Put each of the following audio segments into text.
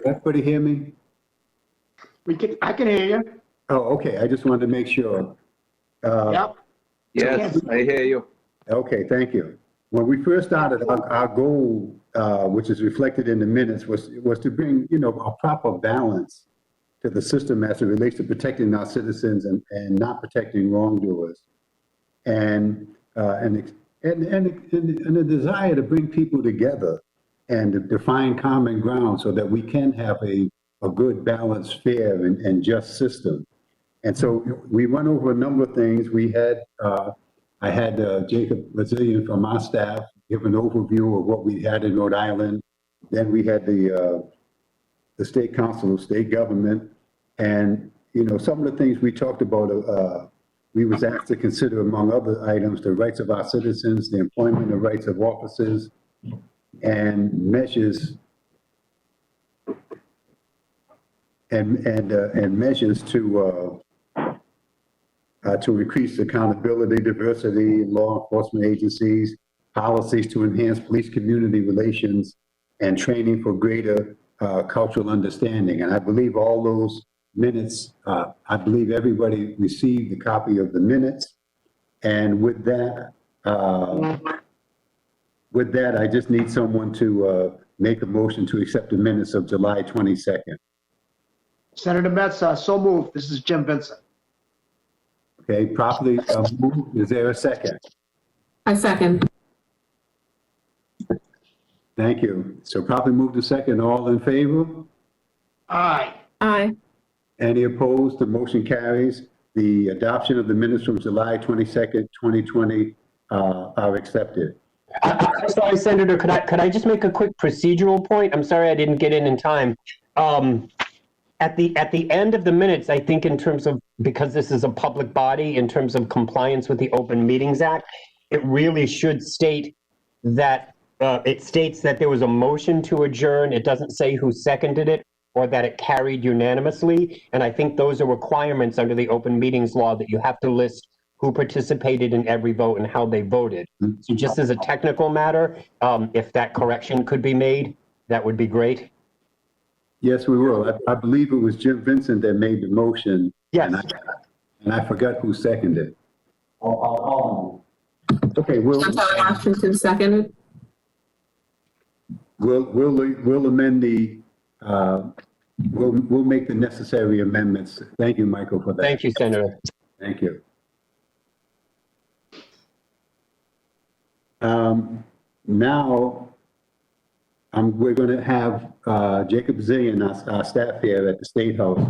everybody hear me? I can hear you. Oh, okay, I just wanted to make sure. Yep. Yes, I hear you. Okay, thank you. When we first started, our goal, which is reflected in the minutes, was to bring, a proper balance to the system as it relates to protecting our citizens and not protecting wrongdoers. And a desire to bring people together and to find common ground so that we can have a good, balanced, fair, and just system. And so we went over a number of things. I had Jacob Bazillion from our staff give an overview of what we had in Rhode Island. Then we had the State Council of State Government. And, some of the things we talked about, we was asked to consider, among other items, the rights of our citizens, the employment and rights of officers, and measures measures to increase accountability, diversity in law enforcement agencies, policies to enhance police community relations, and training for greater cultural understanding. And I believe all those minutes, I believe everybody received a copy of the minutes. And with that, I just need someone to make a motion to accept the minutes of July 22nd. Senator Metz, so moved. This is Jim Vincent. Okay, properly moved. Is there a second? I second. Thank you. So properly moved to second. All in favor? Aye. Aye. Any opposed? The motion carries. The adoption of the minutes from July 22nd, 2020 are accepted. I'm sorry, Senator, could I just make a quick procedural point? I'm sorry I didn't get in time. At the end of the minutes, I think in terms of, because this is a public body, in terms of compliance with the Open Meetings Act, it really should state that, it states that there was a motion to adjourn. It doesn't say who seconded it or that it carried unanimously. And I think those are requirements under the Open Meetings Law that you have to list who participated in every vote and how they voted. So just as a technical matter, if that correction could be made, that would be great. Yes, we will. I believe it was Jim Vincent that made the motion. Yes. And I forgot who seconded. Okay, Washington seconded. we'll amend the, we'll make the necessary amendments. Thank you, Michael, for that. Thank you, Senator. Thank you. Now, we're going to have Jacob Zillion, our staff here at the State House.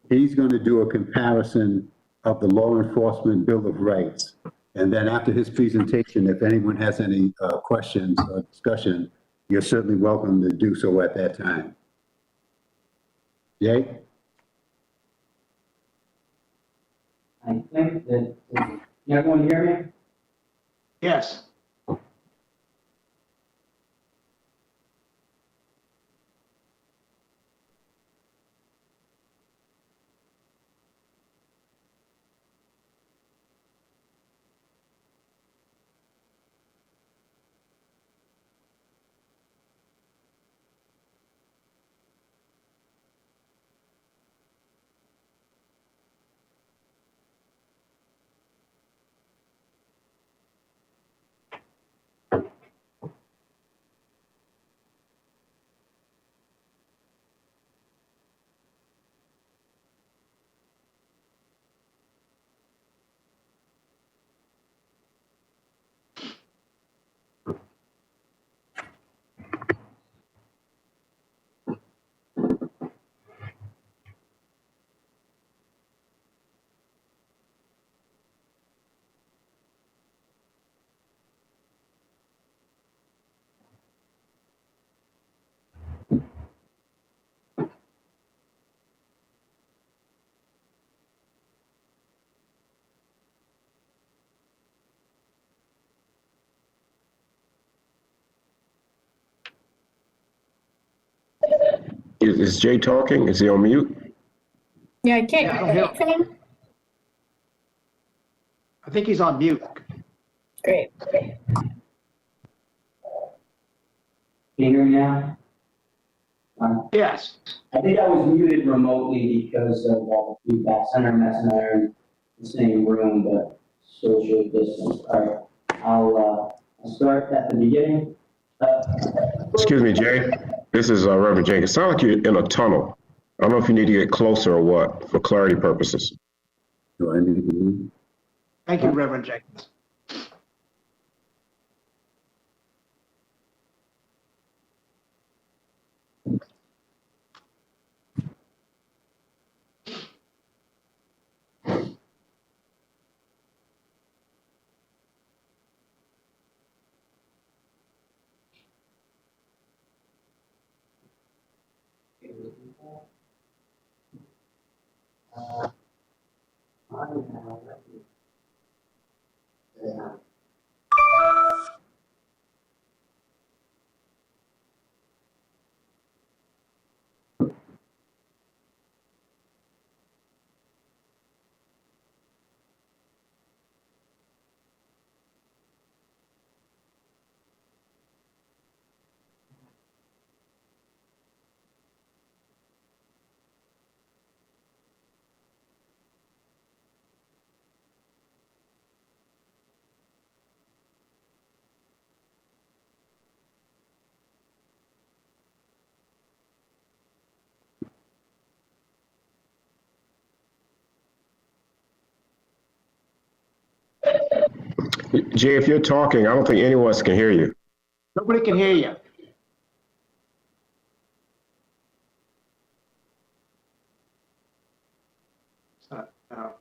He's going to do a comparison of the Law Enforcement Bill of Rights. And then after his presentation, if anyone has any questions or discussion, you're certainly welcome to do so at that time. Jay? I think that, can everyone hear me? Yes. Is Jay talking? Is he on mute? Yeah, I can't. Yeah, I don't hear him. I think he's on mute. Great. Can you hear me now? Yes. I think I was muted remotely because of all the feedback. Senator Messenger in the same room, but social distance. All right, I'll start at the beginning. Excuse me, Jay. This is Reverend Jenkins. Sound like you're in a tunnel. I don't know if you need to get closer or what, for clarity purposes. Do I need to move? Thank you, Reverend Jenkins. Jay, if you're talking, I don't think anyone else can hear you. Nobody can hear you. No.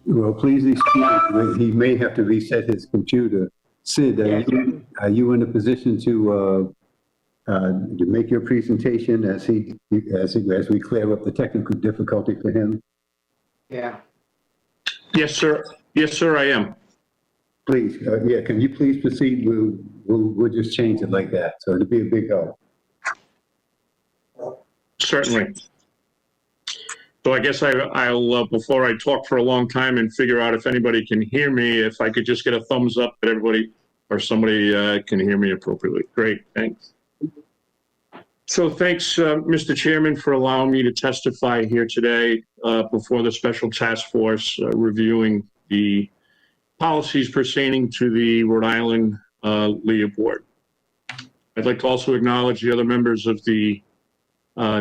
Well, please excuse, he may have to reset his computer. Sid, are you in a position to make your presentation as we clear up the technical difficulty for him? Yeah. Yes, sir. Yes, sir, I am. Please, yeah, can you please proceed? We'll just change it like that. So it'll be a big help. Certainly. So I guess I'll before I talk for a long time and figure out if anybody can hear me, if I could just get a thumbs up that everybody or somebody can hear me appropriately. Great, thanks. So thanks, Mr. Chairman, for allowing me to testify here today before the Special Task Force reviewing the policies pertaining to the Rhode Island LEOBOR. I'd like to also acknowledge the other members of the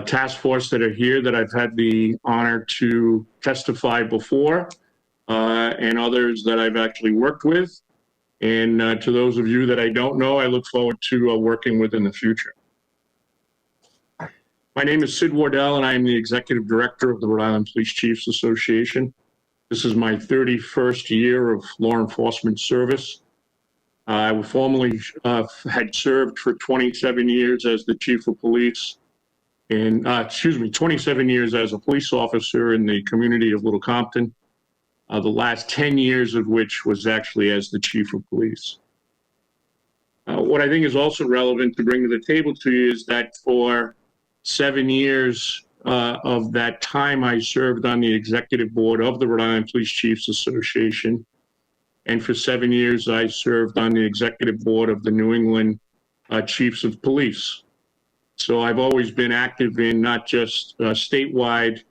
task force that are here that I've had the honor to testify before, and others that I've actually worked with. And to those of you that I don't know, I look forward to working with in the future. My name is Sid Wardell, and I am the Executive Director of the Rhode Island Police Chiefs Association. This is my 31st year of law enforcement service. I formerly had served for 27 years as the Chief of Police, and 27 years as a police officer in the community of Little Compton, the last 10 years of which was actually as the Chief of Police. What I think is also relevant to bring to the table to you is that for 7 years of that time, I served on the executive board of the Rhode Island Police Chiefs Association. And for 7 years, I served on the executive board of the New England Chiefs of Police. So I've always been active in not just statewide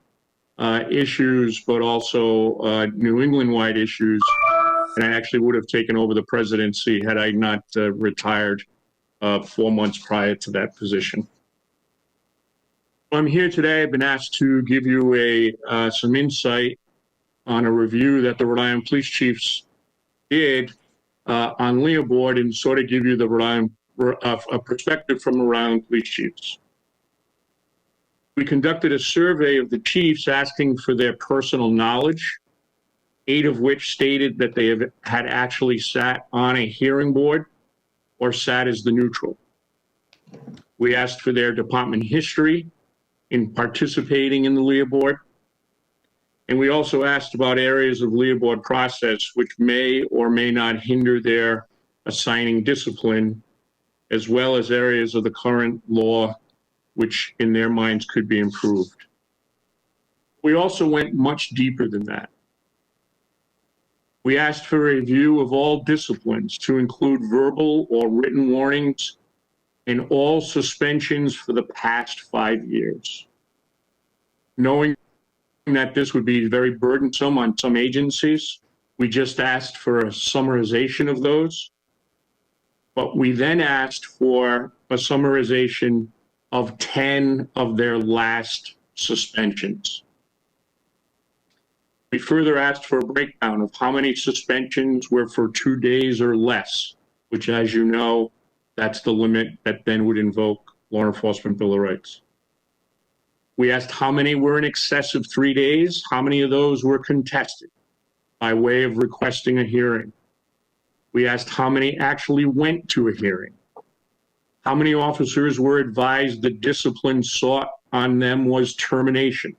issues, but also New England-wide issues. And I actually would have taken over the presidency had I not retired 4 months prior to that position. I'm here today. I've been asked to give you some insight on a review that the Rhode Island Police Chiefs did on LEOBOR and sort of give you a perspective from the Rhode Island Police Chiefs. We conducted a survey of the chiefs asking for their personal knowledge, 8 of which stated that they had actually sat on a hearing board or sat as the neutral. We asked for their department history in participating in the LEOBOR. And we also asked about areas of LEOBOR process which may or may not hinder their assigning discipline, as well as areas of the current law which in their minds could be improved. We also went much deeper than that. We asked for a review of all disciplines to include verbal or written warnings and all suspensions for the past 5 years. Knowing that this would be very burdensome on some agencies, we just asked for a summarization of those. But we then asked for a summarization of 10 of their last suspensions. We further asked for a breakdown of how many suspensions were for 2 days or less, which, as you know, that's the limit that then would invoke Law Enforcement Bill of Rights. We asked how many were in excess of 3 days, how many of those were contested by way of requesting a hearing. We asked how many actually went to a hearing, how many officers were advised the discipline sought on them was termination,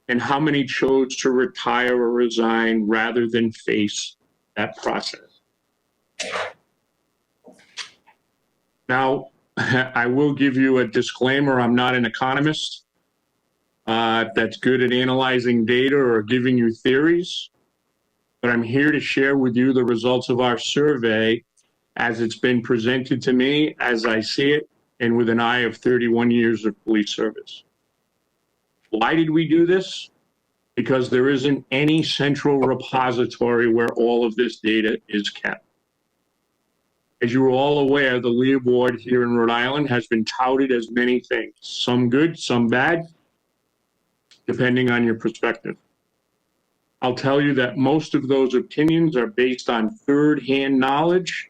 and how many chose to retire or resign rather than face that process. Now, I will give you a disclaimer. I'm not an economist that's good at analyzing data or giving you theories, but I'm here to share with you the results of our survey as it's been presented to me, as I see it, and with an eye of 31 years of police service. Why did we do this? Because there isn't any central repository where all of this data is kept. As you are all aware, the LEOBOR here in Rhode Island has been touted as many things, some good, some bad, depending on your perspective. I'll tell you that most of those opinions are based on third-hand knowledge,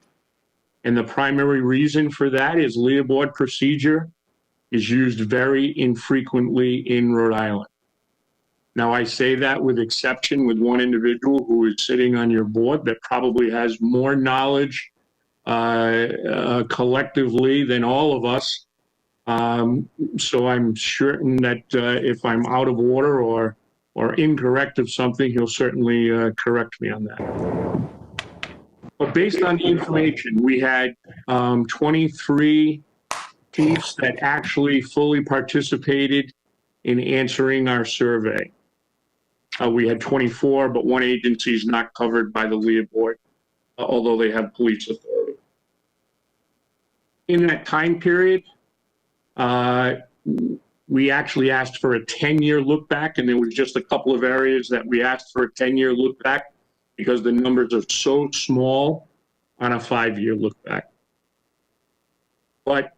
and the primary reason for that is LEOBOR procedure is used very infrequently in Rhode Island. Now, I say that with exception with one individual who is sitting on your board that probably has more knowledge collectively than all of us. So I'm certain that if I'm out of order or incorrect of something, he'll certainly correct me on that. But based on the information, we had 23 chiefs that actually fully participated in answering our survey. We had 24, but one agency is not covered by the LEOBOR, although they have police authority. In that time period, we actually asked for a 10-year look back, and there was just a couple of areas that we asked for a 10-year look back because the numbers are so small on a 5-year look back. But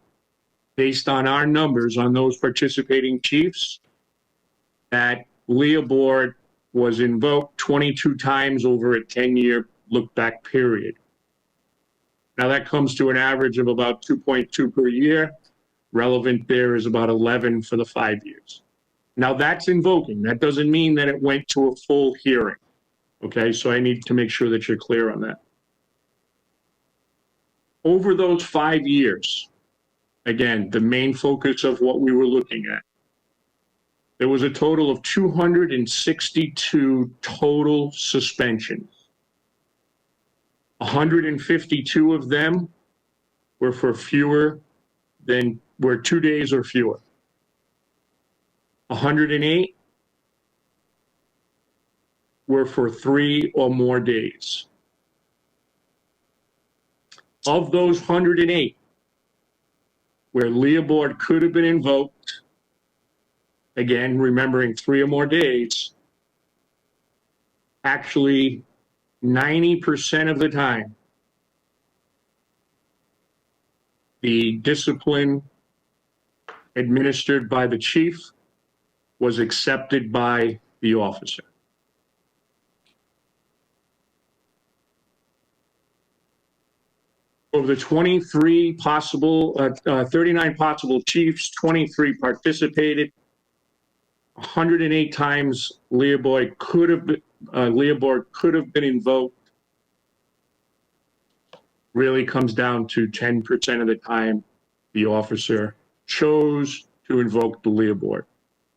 based on our numbers on those participating chiefs, that LEOBOR was invoked 22 times over a 10-year look back period. Now that comes to an average of about 2.2 per year. Relevant there is about 11 for the 5 years. Now that's invoking. That doesn't mean that it went to a full hearing. Okay, so I need to make sure that you're clear on that. Over those 5 years, again, the main focus of what we were looking at, there was a total of 262 total suspensions. 152 of them were for were 2 days or fewer. 108 were for 3 or more days. Of those 108, where LEOBOR could have been invoked, again, remembering 3 or more days, actually 90% of the time, the discipline administered by the chief was accepted by the officer. Of the 23 possible, 39 possible chiefs, 23 participated. 108 times LEOBOR could have been invoked. Really comes down to 10% of the time the officer chose to invoke the LEOBOR.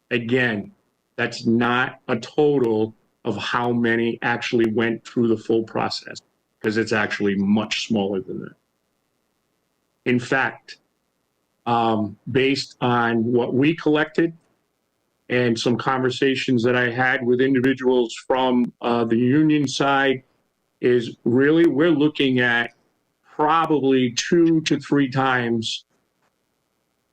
Again, that's not a total of how many actually went through the full process, because it's actually much smaller than that. In fact, based on what we collected and some conversations that I had with individuals from the union side, is really we're looking at probably 2 to 3 times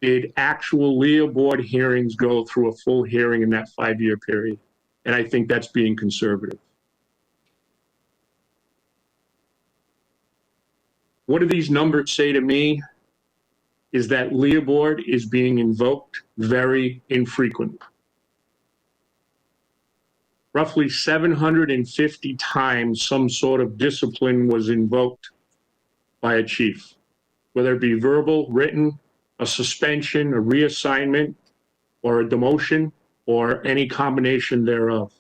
did actual LEOBOR hearings go through a full hearing in that 5-year period. And I think that's being conservative. What do these numbers say to me? Is that LEOBOR is being invoked very infrequently. Roughly 750 times some sort of discipline was invoked by a chief, whether it be verbal, written, a suspension, a reassignment, or a demotion, or any combination thereof.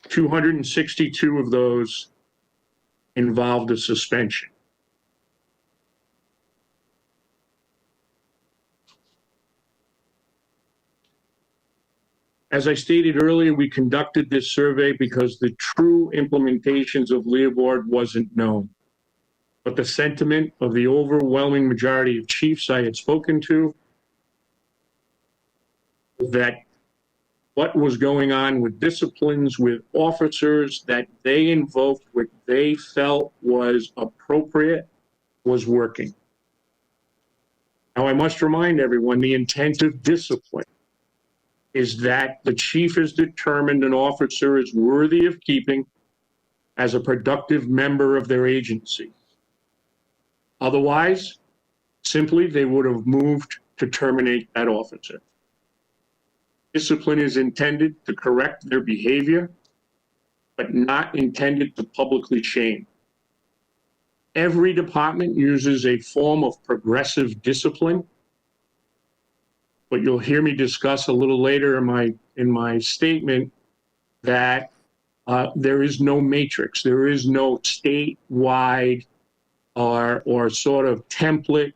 262 of those involved a suspension. As I stated earlier, we conducted this survey because the true implementations of LEOBOR wasn't known. But the sentiment of the overwhelming majority of chiefs I had spoken to, that what was going on with disciplines, with officers that they invoked, what they felt was appropriate, was working. Now, I must remind everyone, the intent of discipline is that the chief has determined an officer is worthy of keeping as a productive member of their agency. Otherwise, simply they would have moved to terminate that officer. Discipline is intended to correct their behavior, but not intended to publicly shame. Every department uses a form of progressive discipline, but you'll hear me discuss a little later in my statement that there is no matrix, there is no statewide or sort of template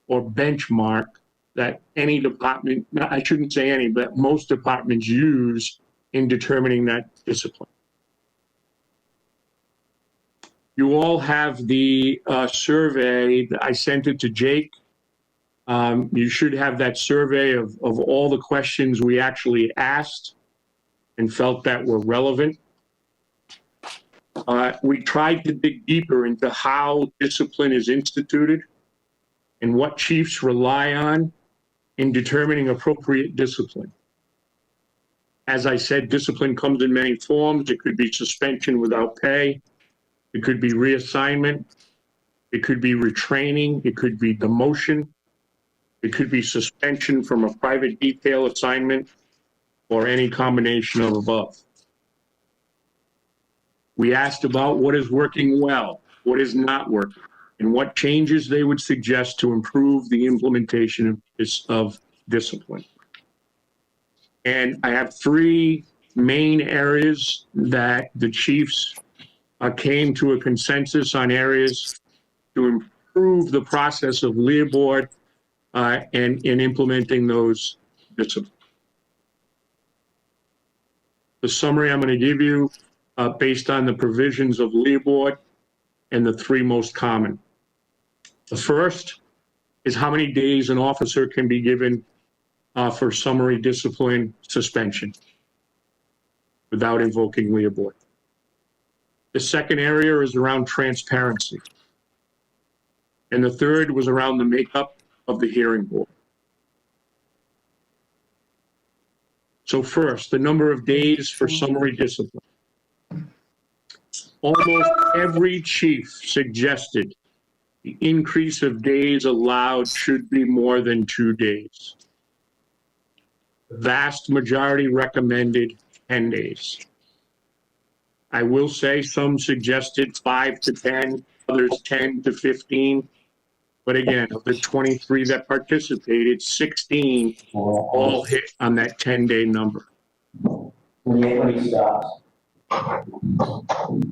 or benchmark that any department, I shouldn't say any, but most departments use in determining that discipline. You all have the survey. I sent it to Jake. You should have that survey of all the questions we actually asked and felt that were relevant. We tried to dig deeper into how discipline is instituted and what chiefs rely on in determining appropriate discipline. As I said, discipline comes in many forms. It could be suspension without pay. It could be reassignment. It could be retraining. It could be demotion. It could be suspension from a private detail assignment, or any combination of above. We asked about what is working well, what is not working, and what changes they would suggest to improve the implementation of discipline. And I have 3 main areas that the chiefs came to a consensus on, areas to improve the process of LEOBOR and in implementing those disciplines. The summary I'm going to give you based on the provisions of LEOBOR and the 3 most common. The first is how many days an officer can be given for summary discipline suspension without invoking LEOBOR. The second area is around transparency. And the third was around the makeup of the hearing board. So first, the number of days for summary discipline. Almost every chief suggested The increase of days allowed should be more than 2 days. The vast majority recommended 10 days. I will say some suggested 5 to 10, others 10 to 15. But again, of the 23 that participated, 16 all hit on that 10-day number. When he stops.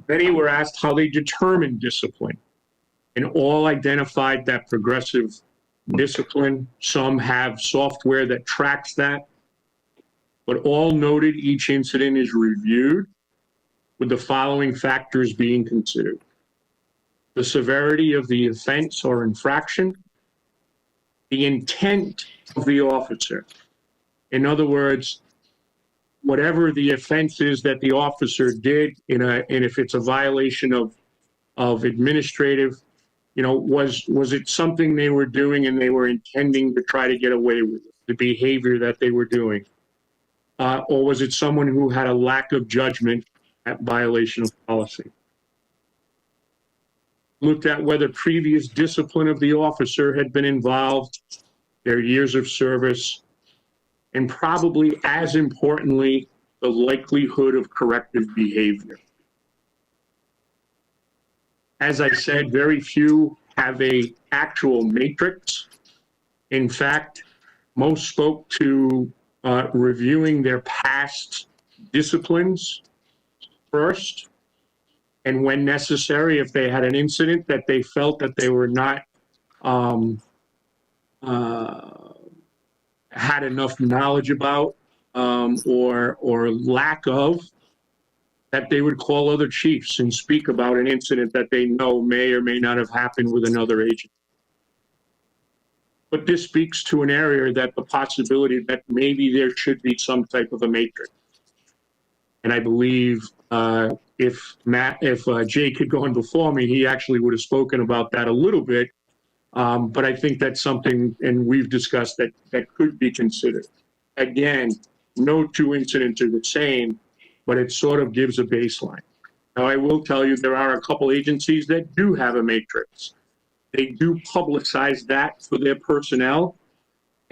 Many were asked how they determined discipline, and all identified that progressive discipline. Some have software that tracks that, but all noted each incident is reviewed with the following factors being considered: the severity of the offense or infraction, the intent of the officer. In other words, whatever the offense is that the officer did, and if it's a violation of administrative, was it something they were doing and they were intending to try to get away with it, the behavior that they were doing? Or was it someone who had a lack of judgment at violation of policy? Looked at whether previous discipline of the officer had been involved, their years of service, and probably as importantly, the likelihood of corrective behavior. As I said, very few have a actual matrix. In fact, most spoke to reviewing their past disciplines first, and when necessary, if they had an incident that they felt that they were not had enough knowledge about or lack of, that they would call other chiefs and speak about an incident that they know may or may not have happened with another agent. But this speaks to an area that the possibility that maybe there should be some type of a matrix. And I believe if Jake had gone before me, he actually would have spoken about that a little bit. But I think that's something, and we've discussed that could be considered. Again, no two incidents are the same, but it sort of gives a baseline. Now, I will tell you, there are a couple agencies that do have a matrix. They do publicize that for their personnel.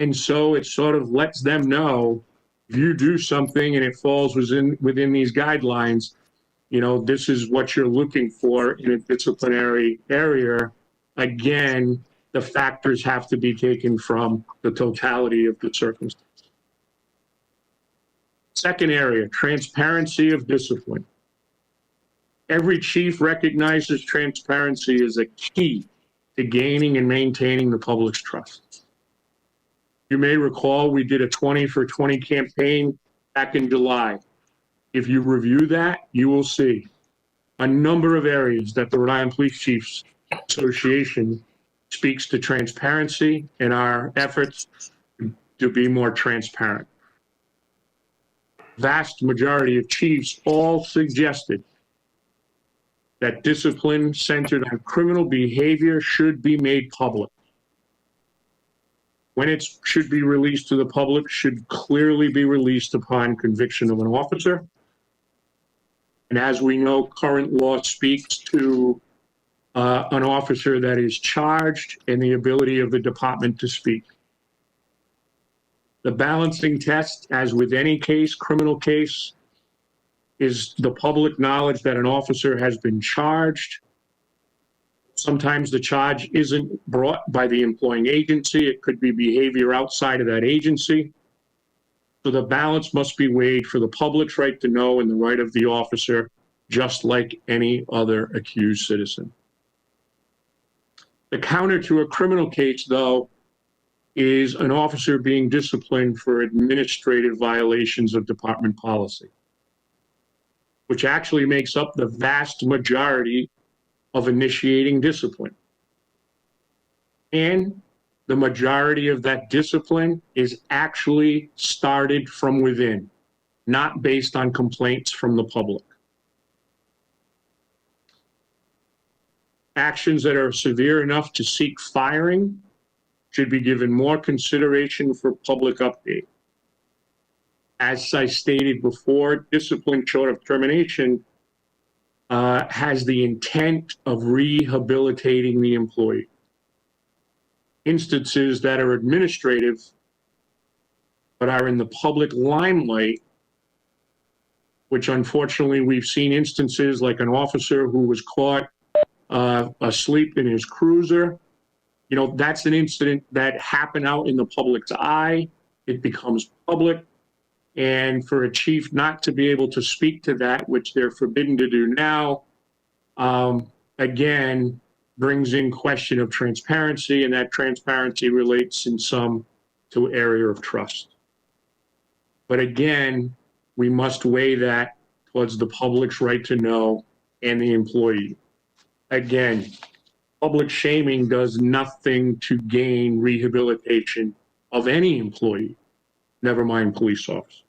And so it sort of lets them know, if you do something and it falls within these guidelines, this is what you're looking for in a disciplinary area. Again, the factors have to be taken from the totality of the circumstances. Second area, transparency of discipline. Every chief recognizes transparency as a key to gaining and maintaining the public's trust. You may recall we did a 20 for 20 campaign back in July. If you review that, you will see a number of areas that the Rhode Island Police Chiefs Association speaks to transparency and our efforts to be more transparent. Vast majority of chiefs all suggested that discipline centered on criminal behavior should be made public. When it should be released to the public should clearly be released upon conviction of an officer. And as we know, current law speaks to an officer that is charged and the ability of the department to speak. The balancing test, as with any case, criminal case, is the public knowledge that an officer has been charged. Sometimes the charge isn't brought by the employing agency. It could be behavior outside of that agency. So the balance must be weighed for the public's right to know and the right of the officer, just like any other accused citizen. The counter to a criminal case, though, is an officer being disciplined for administrative violations of department policy, which actually makes up the vast majority of initiating discipline. And the majority of that discipline is actually started from within, not based on complaints from the public. Actions that are severe enough to seek firing should be given more consideration for public update. As I stated before, discipline short of termination has the intent of rehabilitating the employee. Instances that are administrative but are in the public limelight, which unfortunately we've seen instances like an officer who was caught asleep in his cruiser. You know, that's an incident that happened out in the public's eye. It becomes public. And for a chief not to be able to speak to that, which they're forbidden to do now, again, brings in question of transparency, and that transparency relates in some to area of trust. But again, we must weigh that towards the public's right to know and the employee. Again, public shaming does nothing to gain rehabilitation of any employee, never mind police officer.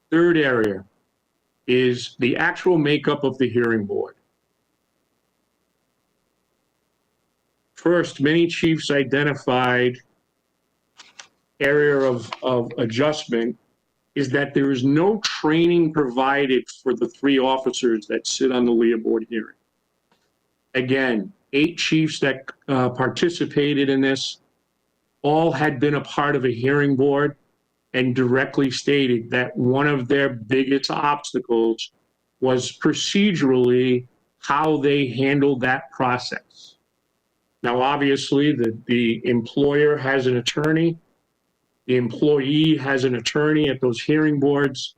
Third area is the actual makeup of the hearing board. First, many chiefs identified area of adjustment is that there is no training provided for the 3 officers that sit on the LEOBOR hearing. Again, 8 chiefs that participated in this all had been a part of a hearing board and directly stated that one of their biggest obstacles was procedurally how they handled that process. Now, obviously, the employer has an attorney, the employee has an attorney at those hearing boards,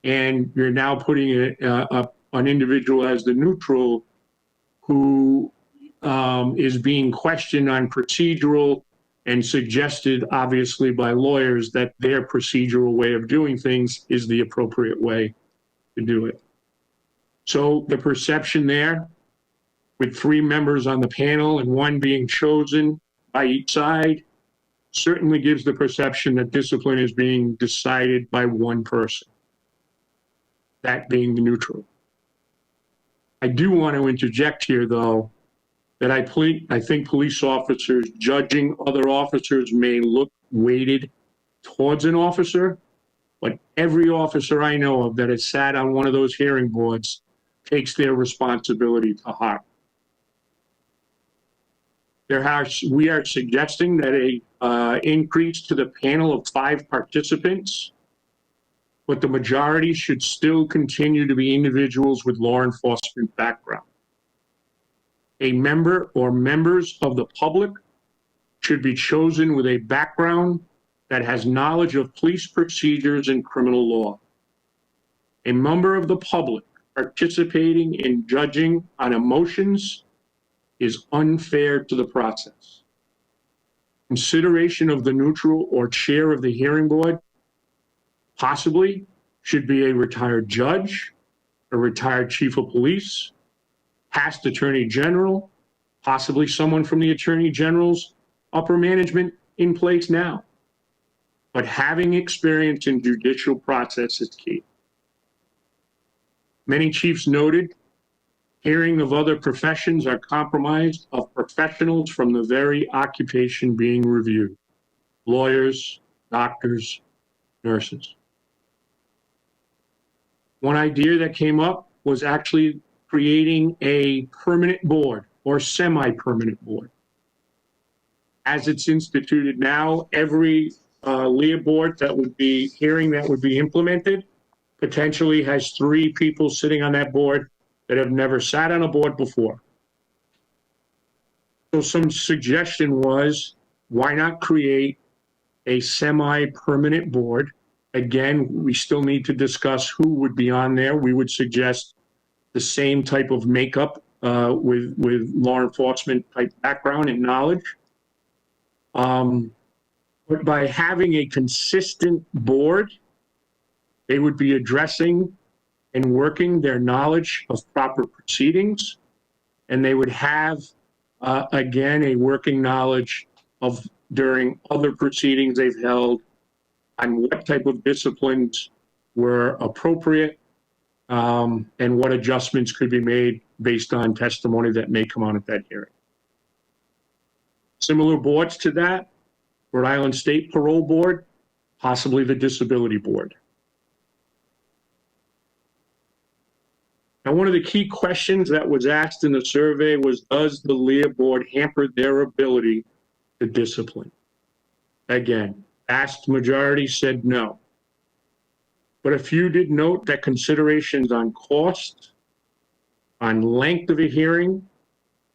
and you're now putting an individual as the neutral who is being questioned on procedural and suggested, obviously, by lawyers that their procedural way of doing things is the appropriate way to do it. So the perception there, with 3 members on the panel and 1 being chosen by each side, certainly gives the perception that discipline is being decided by 1 person, that being the neutral. I do want to interject here, though, that I think police officers judging other officers may look weighted towards an officer, but every officer I know of that has sat on one of those hearing boards takes their responsibility to heart. We are suggesting that a increase to the panel of 5 participants, but the majority should still continue to be individuals with law enforcement background. A member or members of the public should be chosen with a background that has knowledge of police procedures and criminal law. A member of the public participating in judging on emotions is unfair to the process. Consideration of the neutral or chair of the hearing board possibly should be a retired judge, a retired chief of police, past attorney general, possibly someone from the attorney general's upper management in place now. But having experience in judicial process is key. Many chiefs noted hearing of other professions are comprised of professionals from the very occupation being reviewed: lawyers, doctors, nurses. One idea that came up was actually creating a permanent board or semi-permanent board. As it's instituted now, every LEOBOR that would be hearing that would be implemented potentially has 3 people sitting on that board that have never sat on a board before. So some suggestion was, why not create a semi-permanent board? Again, we still need to discuss who would be on there. We would suggest the same type of makeup with law enforcement type background and knowledge. But by having a consistent board, they would be addressing and working their knowledge of proper proceedings, and they would have, again, a working knowledge of during other proceedings they've held on what type of disciplines were appropriate and what adjustments could be made based on testimony that may come out at that hearing. Similar boards to that, Rhode Island State Parole Board, possibly the Disability Board. Now, one of the key questions that was asked in the survey was, does the LEOBOR hamper their ability to discipline? Again, vast majority said no. But a few did note that considerations on cost, on length of a hearing,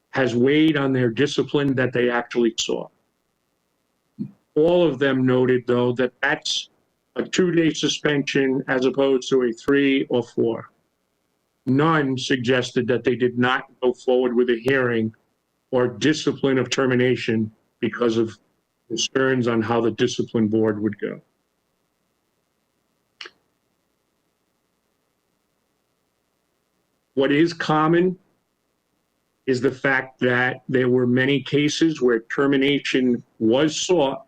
has weighed on their discipline that they actually saw. All of them noted, though, that that's a 2-day suspension as opposed to a 3 or 4. None suggested that they did not go forward with a hearing or discipline of termination because of concerns on how the discipline board would go. What is common is the fact that there were many cases where termination was sought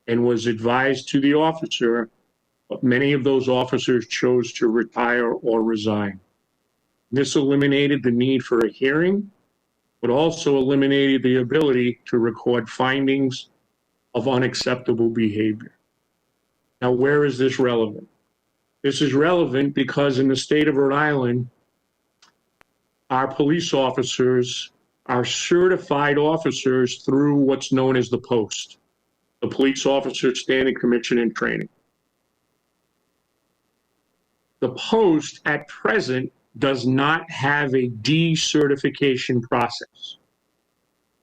and was advised to the officer, but many of those officers chose to retire or resign. This eliminated the need for a hearing, but also eliminated the ability to record findings of unacceptable behavior. Now, where is this relevant? This is relevant because in the state of Rhode Island, our police officers are certified officers through what's known as the POST, the Police Officer Standing Commission and Training. The POST at present does not have a decertification process.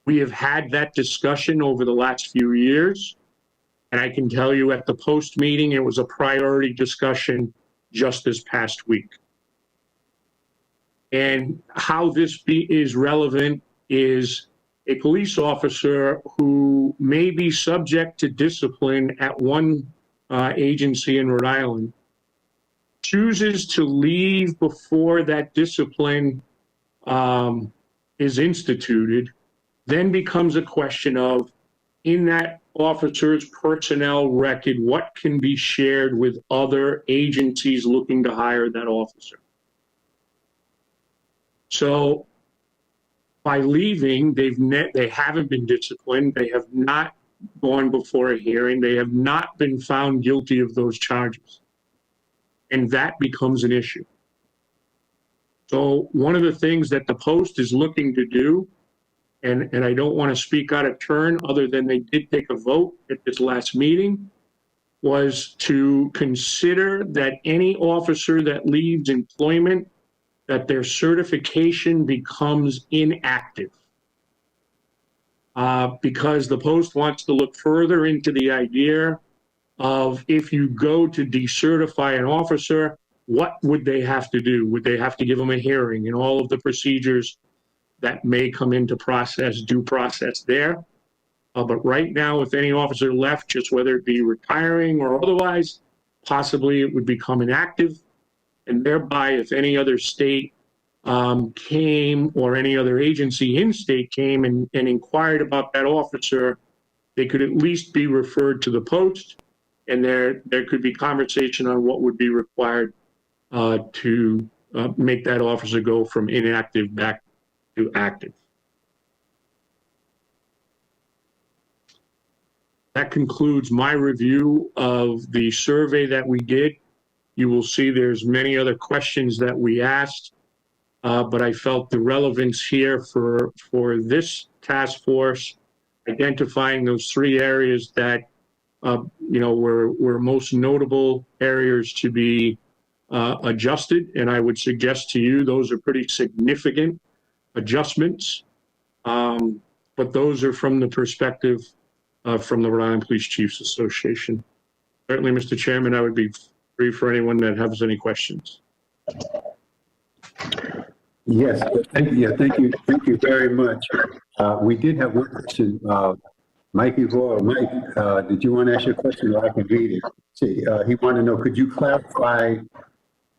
We have had that discussion over the last few years, and I can tell you at the POST meeting, it was a priority discussion just this past week. And how this is relevant is a police officer who may be subject to discipline at one agency in Rhode Island chooses to leave before that discipline is instituted, then becomes a question of, in that officer's personnel record, what can be shared with other agencies looking to hire that officer? So by leaving, they haven't been disciplined. They have not gone before a hearing. They have not been found guilty of those charges. And that becomes an issue. So one of the things that the POST is looking to do, and I don't want to speak out of turn other than they did take a vote at this last meeting, was to consider that any officer that leaves employment, that their certification becomes inactive. Because the POST wants to look further into the idea of, if you go to decertify an officer, what would they have to do? Would they have to give them a hearing and all of the procedures that may come into due process there? But right now, if any officer left, just whether it be retiring or otherwise, possibly it would become inactive. And thereby, if any other state came, or any other agency in state came and inquired about that officer, they could at least be referred to the POST, and there could be conversation on what would be required to make that officer go from inactive back to active. That concludes my review of the survey that we did. You will see there's many other questions that we asked, but I felt the relevance here for this task force, identifying those 3 areas that were most notable areas to be adjusted. And I would suggest to you, those are pretty significant adjustments. But those are from the perspective from the Rhode Island Police Chiefs Association. Certainly, Mr. Chairman, I would be free for anyone that has any questions. Yes, thank you very much. We did have one question. Mike Evoy, Mike, did you want to ask your question, or I can read it? See, he wanted to know, could you clarify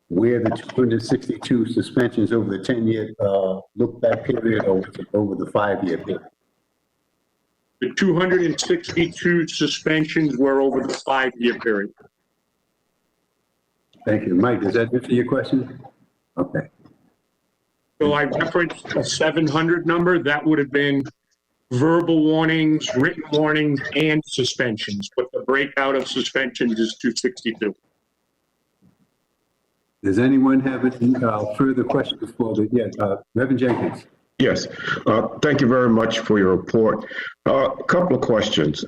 where the 262 suspensions over the 10-year look-back period, or was it over the 5-year period? The 262 suspensions were over the 5-year period. Thank you. Mike, does that answer your question? Okay. So I referenced a 700 number. That would have been verbal warnings, written warnings, and suspensions. But the breakout of suspensions is 262. Does anyone have any further questions for Reverend Jenkins? Yes, thank you very much for your report. A couple of questions.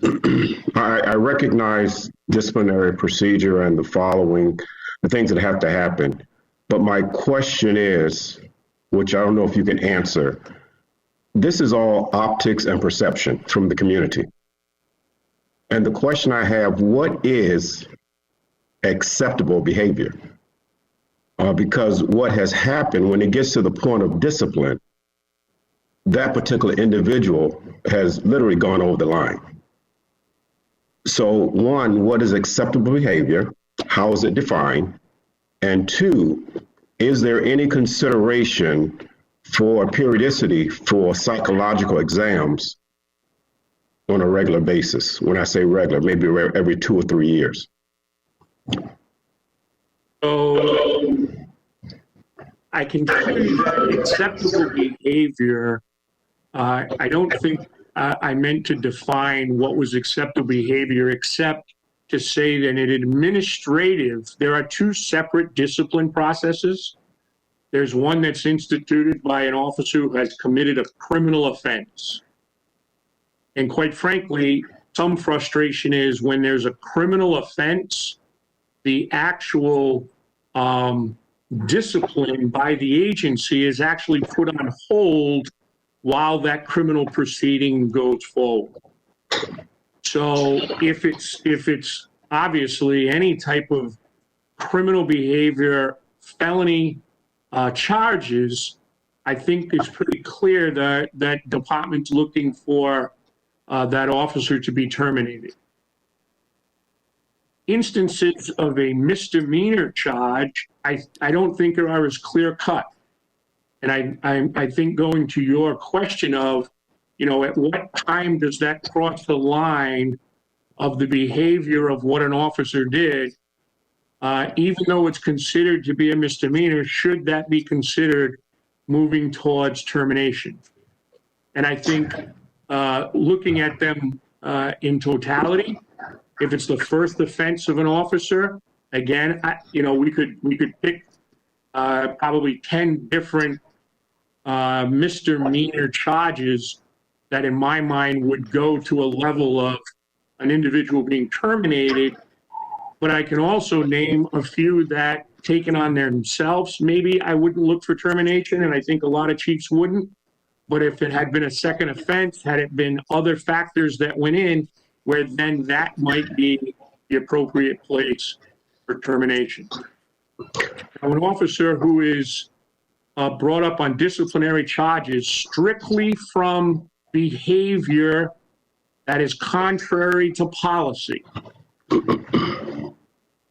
I recognize disciplinary procedure and the things that have to happen. But my question is, which I don't know if you can answer, this is all optics and perception from the community. And the question I have, what is acceptable behavior? Because what has happened when it gets to the point of discipline, that particular individual has literally gone over the line. So one, what is acceptable behavior? How is it defined? And two, is there any consideration for periodicity for psychological exams on a regular basis? When I say regular, maybe every 2 or 3 years. So I can tell you that acceptable behavior, I don't think I meant to define what was acceptable behavior, except to say that in administrative, there are two separate discipline processes. There's one that's instituted by an officer who has committed a criminal offense. And quite frankly, some frustration is when there's a criminal offense, the actual discipline by the agency is actually put on hold while that criminal proceeding goes forward. So if it's obviously any type of criminal behavior, felony charges, I think it's pretty clear that that department's looking for that officer to be terminated. Instances of a misdemeanor charge, I don't think are as clear cut. And I think going to your question of, at what time does that cross the line of the behavior of what an officer did, even though it's considered to be a misdemeanor, should that be considered moving towards termination? And I think looking at them in totality, if it's the first offense of an officer, again, we could pick probably 10 different misdemeanor charges that in my mind would go to a level of an individual being terminated. But I can also name a few that taken on themselves, maybe I wouldn't look for termination, and I think a lot of chiefs wouldn't. But if it had been a second offense, had it been other factors that went in, where then that might be the appropriate place for termination. Now, an officer who is brought up on disciplinary charges strictly from behavior that is contrary to policy,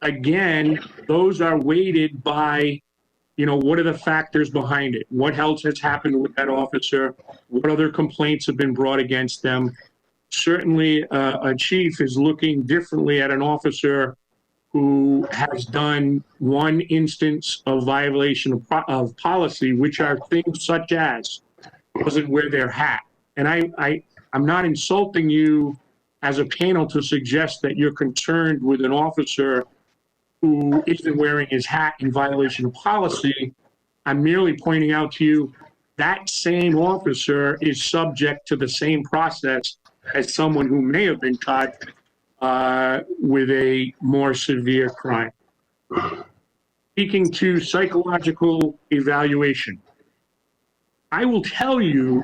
again, those are weighted by, what are the factors behind it? What else has happened with that officer? What other complaints have been brought against them? Certainly, a chief is looking differently at an officer who has done one instance of violation of policy, which are things such as doesn't wear their hat. And I'm not insulting you as a panel to suggest that you're concerned with an officer who isn't wearing his hat in violation of policy. I'm merely pointing out to you that same officer is subject to the same process as someone who may have been charged with a more severe crime. Speaking to psychological evaluation, I will tell you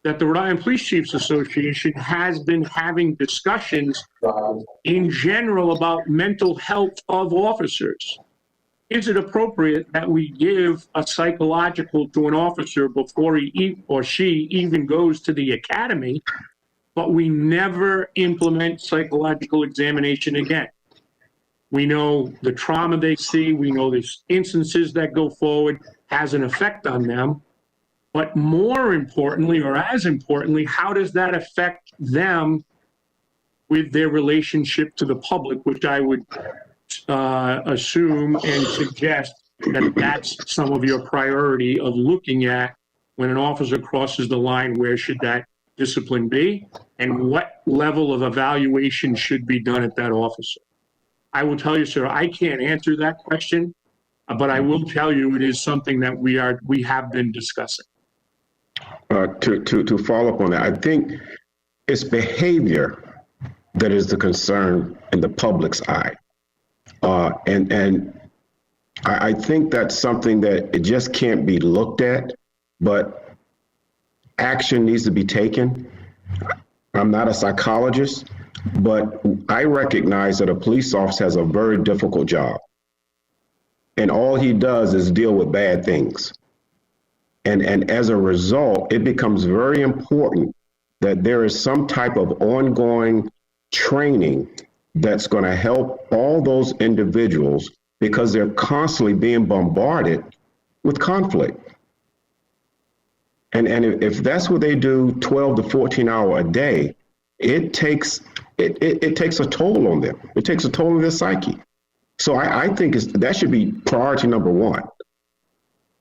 that the Rhode Island Police Chiefs Association has been having discussions in general about mental health of officers. Is it appropriate that we give a psychological to an officer before he or she even goes to the academy, but we never implement psychological examination again? We know the trauma they see, we know the instances that go forward has an effect on them. But more importantly, or as importantly, how does that affect them with their relationship to the public, which I would assume and suggest that that's some of your priority of looking at when an officer crosses the line. Where should that discipline be, and what level of evaluation should be done at that officer? I will tell you, sir, I can't answer that question But I will tell you, it is something that we have been discussing. To follow up on that, I think it's behavior that is the concern in the public's eye. And I think that's something that it just can't be looked at, but action needs to be taken. I'm not a psychologist, but I recognize that a police officer has a very difficult job. And all he does is deal with bad things. And as a result, it becomes very important that there is some type of ongoing training that's going to help all those individuals, because they're constantly being bombarded with conflict. And if that's what they do 12 to 14 hours a day, it takes a toll on them. It takes a toll on their psyche. So I think that should be priority number one.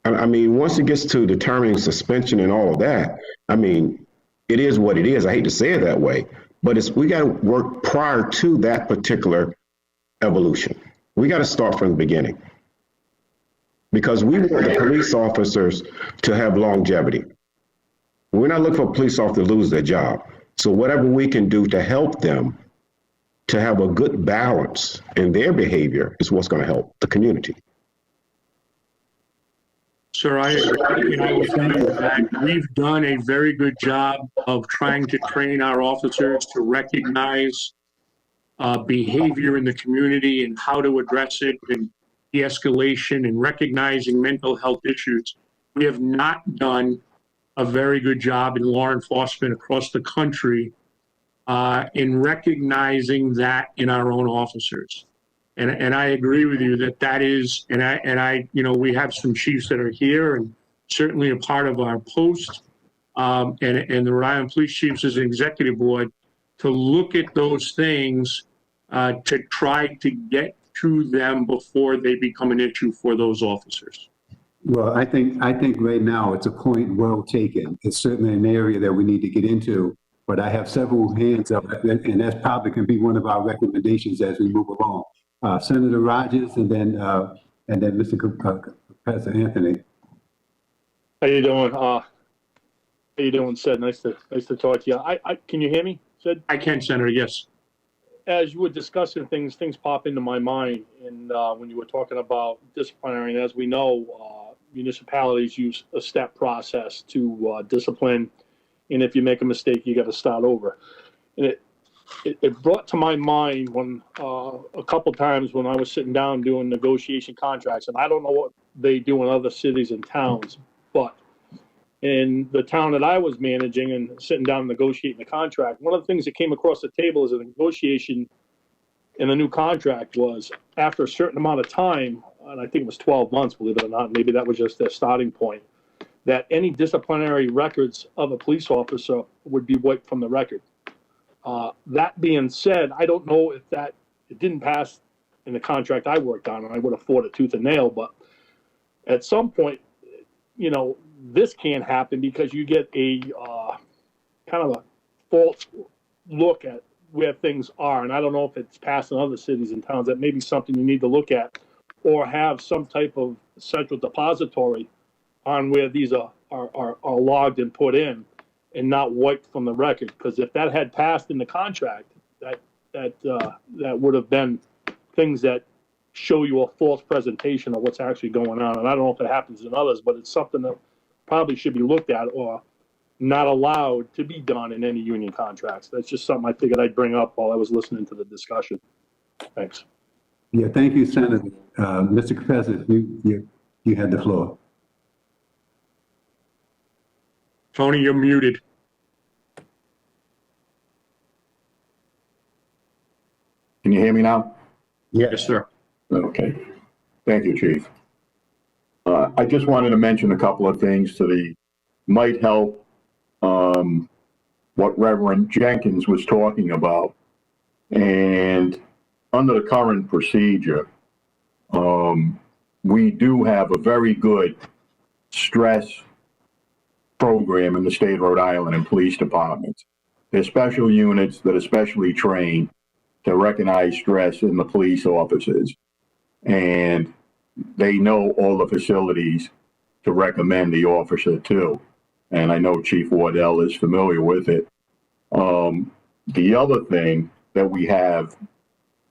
I mean, once it gets to determining suspension and all of that, I mean, it is what it is. I hate to say it that way, but we got to work prior to that particular evolution. We got to start from the beginning, because we want the police officers to have longevity. We're not looking for police officers to lose their job. So whatever we can do to help them to have a good balance in their behavior is what's going to help the community. Sir, I agree, and I will tell you that we've done a very good job of trying to train our officers to recognize behavior in the community and how to address it, and de-escalation and recognizing mental health issues. We have not done a very good job in law enforcement across the country in recognizing that in our own officers. And I agree with you that is, and I, you know, we have some chiefs that are here and certainly a part of our post, and the Rhode Island Police Chiefs as an executive board, to look at those things to try to get to them before they become an issue for those officers. Well, I think right now it's a point well taken. It's certainly an area that we need to get into, but I have several hands up, and that's probably can be one of our recommendations as we move along. Senator Rogers, and then Mr. Professor Anthony. How you doing? How you doing, Sid? Nice to talk to you. Can you hear me, Sid? I can, Senator, yes. As you were discussing things pop into my mind, and when you were talking about disciplinary, and as we know, municipalities use a step process to discipline, and if you make a mistake, you got to start over. And it brought to my mind when a couple times when I was sitting down doing negotiation contracts, and I don't know what they do in other cities and towns, but in the town that I was managing and sitting down and negotiating the contract, one of the things that came across the table as a negotiation in the new contract was after a certain amount of time, and I think it was 12 months, believe it or not, maybe that was just their starting point, that any disciplinary records of a police officer would be wiped from the record. That being said, I don't know if it didn't pass in the contract I worked on, and I would have fought it tooth and nail, but at some point, you know, this can't happen because you get a kind of a false look at where things are. And I don't know if it's passed in other cities and towns. That may be something you need to look at, or have some type of central depository on where these are logged and put in, and not wiped from the record. Because if that had passed in the contract, that would have been things that show you a false presentation of what's actually going on. And I don't know if it happens in others, but it's something that probably should be looked at or not allowed to be done in any union contracts. That's just something I figured I'd bring up while I was listening to the discussion. Thanks. Yeah, thank you, Senator. Mr. Professor, you had the floor. Tony, you're muted. Can you hear me now? Yes, sir. Okay. Thank you, Chief. I just wanted to mention a couple of things might help what Reverend Jenkins was talking about. And under the current procedure, we do have a very good stress program in the state of Rhode Island and police departments. There's special units that are specially trained to recognize stress in the police officers. And they know all the facilities to recommend the officer to. And I know Chief Wardell is familiar with it. The other thing that we have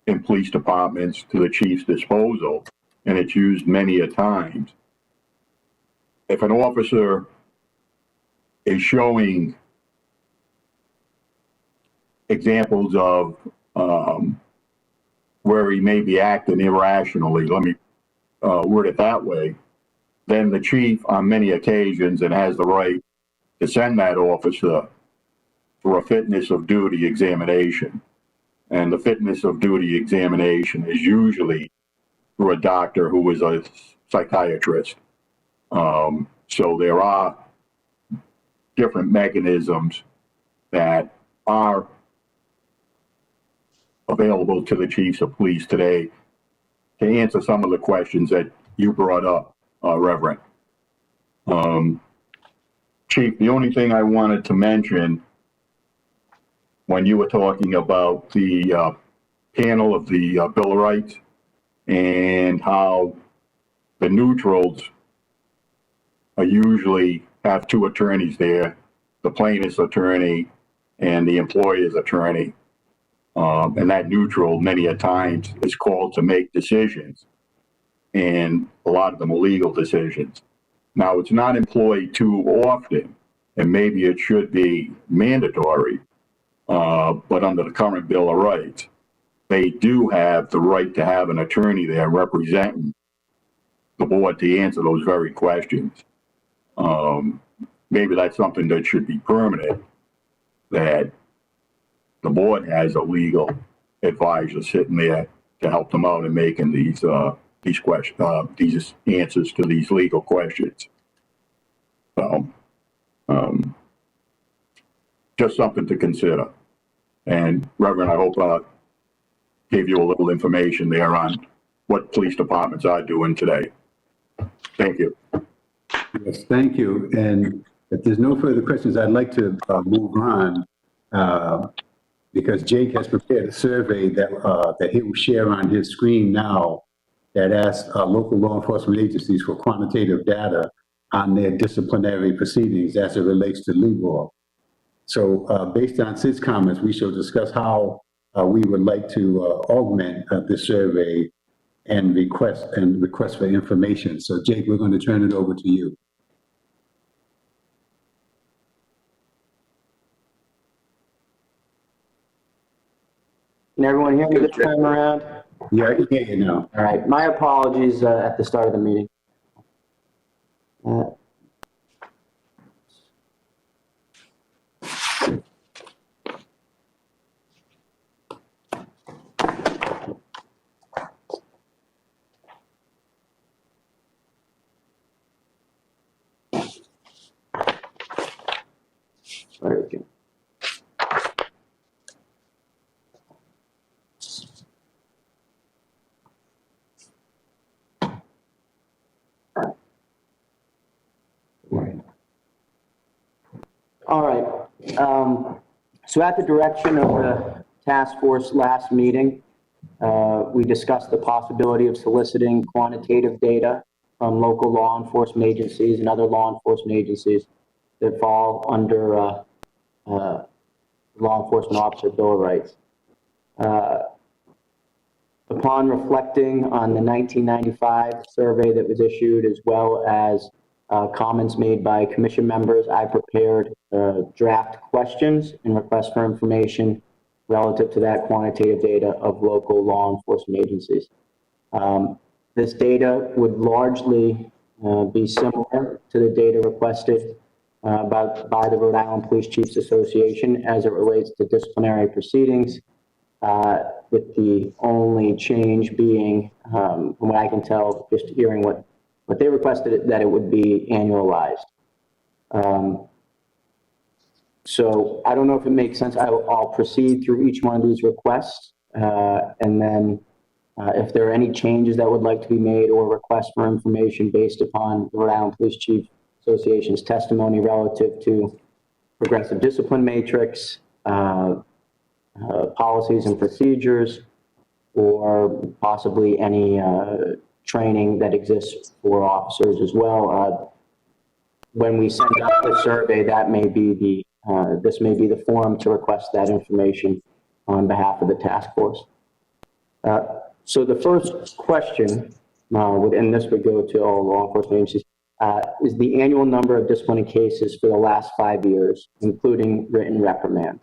in police departments to the chief's disposal, and it's used many a times, if an officer is showing examples of where he may be acting irrationally, let me word it that way, then the chief on many occasions and has the right to send that officer for a fitness of duty examination. And the fitness of duty examination is usually through a doctor who is a psychiatrist. So there are different mechanisms that are available to the chiefs of police today to answer some of the questions that you brought up, Reverend. Chief, the only thing I wanted to mention when you were talking about the panel of the Bill of Rights and how the neutrals are usually have two attorneys there, the plaintiff's attorney and the employer's attorney. And that neutral many a times is called to make decisions, and a lot of them are legal decisions. Now, it's not employed too often, and maybe it should be mandatory, but under the current Bill of Rights, they do have the right to have an attorney there representing the board to answer those very questions. Maybe that's something that should be permanent, that the board has a legal advisor sitting there to help them out in making these questions, these answers to these legal questions. So, just something to consider. And Reverend, I hope gave you a little information there on what police departments are doing today. Thank you. Yes, thank you. And if there's no further questions, I'd like to move on because Jake has prepared a survey that he will share on his screen now that asks local law enforcement agencies for quantitative data on their disciplinary proceedings as it relates to LEOBOR. So based on Sid's comments, we shall discuss how we would like to augment the survey and request for information. So Jake, we're going to turn it over to you. Can everyone hear me this time around? Yeah, I can hear you now. All right, my apologies at the start of the meeting. Very good. All right. So at the direction of the task force last meeting, we discussed the possibility of soliciting quantitative data from local law enforcement agencies and other law enforcement agencies that fall under Law Enforcement Officer Bill of Rights. Upon reflecting on the 1995 survey that was issued, as well as comments made by commission members, I prepared draft questions and requests for information relative to that quantitative data of local law enforcement agencies. This data would largely be similar to the data requested by the Rhode Island Police Chiefs Association as it relates to disciplinary proceedings, with the only change being, from what I can tell, just hearing what they requested, that it would be annualized. So I don't know if it makes sense. I'll proceed through each one of these requests, and then if there are any changes that would like to be made or requests for information based upon the Rhode Island Police Chief Association's testimony relative to progressive discipline matrix, policies and procedures, or possibly any training that exists for officers as well. When we send out the survey, that may be this may be the forum to request that information on behalf of the task force. So the first question, and this would go to all law enforcement agencies, is the annual number of disciplinary cases for the last 5 years, including written reprimand.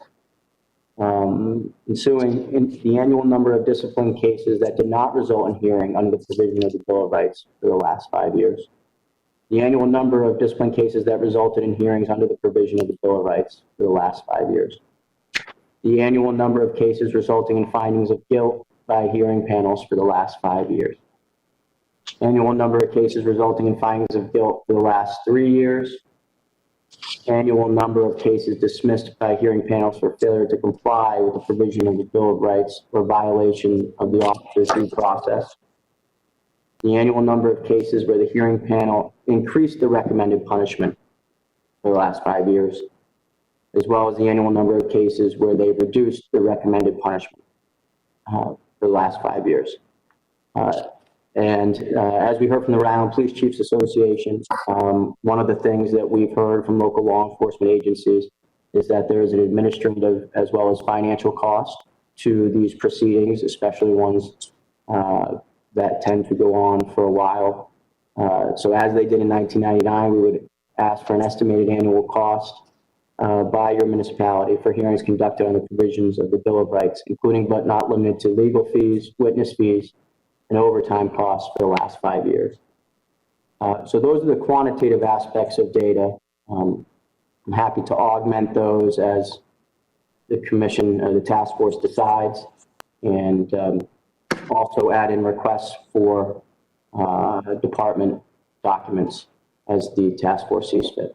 Ensuing the annual number of discipline cases that did not result in hearing under the provision of the Bill of Rights for the last 5 years. The annual number of discipline cases that resulted in hearings under the provision of the Bill of Rights for the last 5 years. The annual number of cases resulting in findings of guilt by hearing panels for the last 5 years. Annual number of cases resulting in findings of guilt for the last 3 years. Annual number of cases dismissed by hearing panels for failure to comply with the provision of the Bill of Rights or violation of the officer's due process. The annual number of cases where the hearing panel increased the recommended punishment for the last 5 years, as well as the annual number of cases where they reduced the recommended punishment for the last 5 years. As we heard from the Rhode Island Police Chiefs Association, one of the things that we've heard from local law enforcement agencies is that there is an administrative as well as financial cost to these proceedings, especially ones that tend to go on for a while. So as they did in 1999, we would ask for an estimated annual cost by your municipality for hearings conducted on the provisions of the Bill of Rights, including but not limited to legal fees, witness fees, and overtime costs for the last 5 years. So those are the quantitative aspects of data. I'm happy to augment those as the commission or the task force decides, and also add in requests for department documents as the task force sees fit.